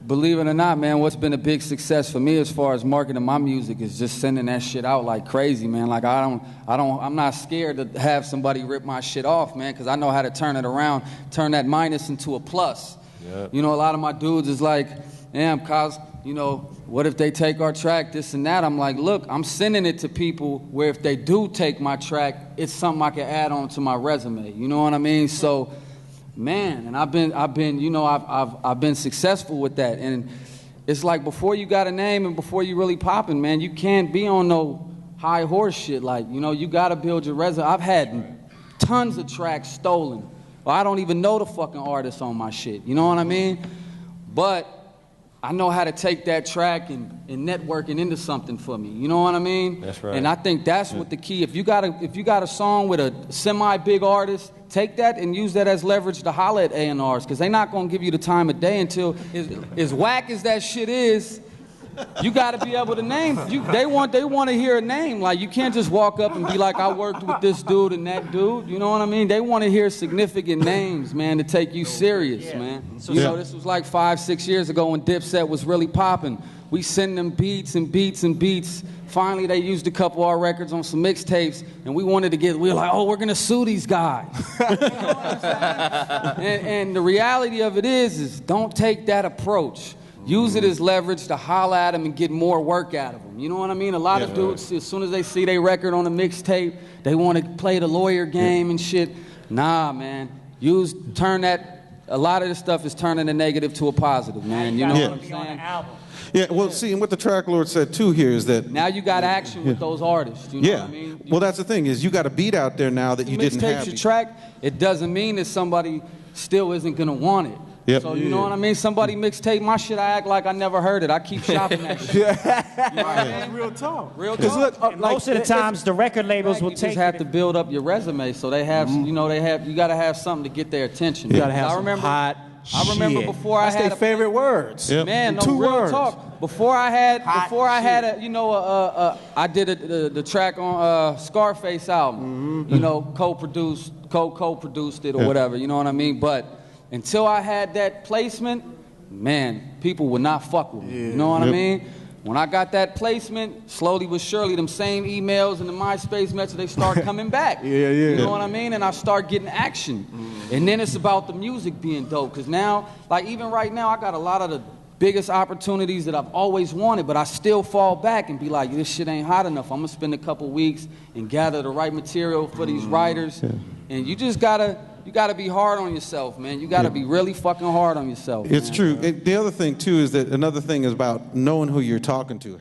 believe it or not, man, what's been a big success for me as far as marketing my music is just sending that shit out like crazy, man. Like I'm not scared to have somebody rip my shit off, man, because I know how to turn it around, turn that minus into a plus. Yep. You know, a lot of my dudes is like, damn, cause, you know, what if they take our track, this and that? I'm like, look, I'm sending it to people where if they do take my track, it's something I can add on to my resume. You know what I mean? So, man, and I've been, you know, I've been successful with that. And it's like before you got a name and before you really popping, man, you can't be on no high horse shit. Like, you know, you got to build your resume. I've had tons of tracks stolen. Well, I don't even know the fucking artist on my shit. You know what I mean? But I know how to take that track and network it into something for me. You know what I mean? That's right. And I think that's what the key. If you got a song with a semi-big artist, take that and use that as leverage to holler at A&Rs, because they're not gonna give you the time of day until as whack as that shit is. You got to be able to name. They want to hear a name. Like, you can't just walk up and be like, I worked with this dude and that dude. You know what I mean? They want to hear significant names, man, to take you serious, man. You know, this was like 5-6 years ago when Dipset was really popping. We send them beats and beats and beats. Finally, they used a couple of our records on some mixtapes, and we were like, oh, we're going to sue these guys. You know what I'm saying? And the reality of it is don't take that approach. Use it as leverage to holler at them and get more work out of them. You know what I mean? A lot of dudes, as soon as they see their record on a mixtape, they want to play the lawyer game and shit. Nah, man. A lot of this stuff is turning a negative to a positive, man. You know what I'm saying? Yeah, well, see, and what the track lord said too here is that now you got action with those artists. You know what I mean? Well, that's the thing is you got a beat out there now that you didn't have. Your track, it doesn't mean that somebody still isn't gonna want it. Yep. So you know what I mean? Somebody mixtape my shit, I act like I never heard it. I keep shopping that shit. You know what I mean? Real talk. Real talk. Look, most of the times the record labels will take. You just have to build up your resume, so they have, you know, you got to have something to get their attention. You got to have some hot shit. I remember before That's I had their favorite words. Yep. Man, no, Two real words. talk. Before I had a, you know, I did the track on Scarface album. You know, co-produced it or whatever. You know what I mean? But until I had that placement, man, people would not fuck with me. You know what I mean? When I got that placement, slowly but surely, them same emails and the MySpace message, they start coming back. You know what I mean? And I start getting action. And then it's about the music being dope. Because now, like even right now, I got a lot of the biggest opportunities that I've always wanted, but I still fall back and be like, this shit ain't hot enough. I'm going to spend a couple weeks and gather the right material for these writers. And you just got to be hard on yourself, man. You got to be really fucking hard on yourself. It's man. true. The other thing, too, is that another thing is about knowing who you're talking to.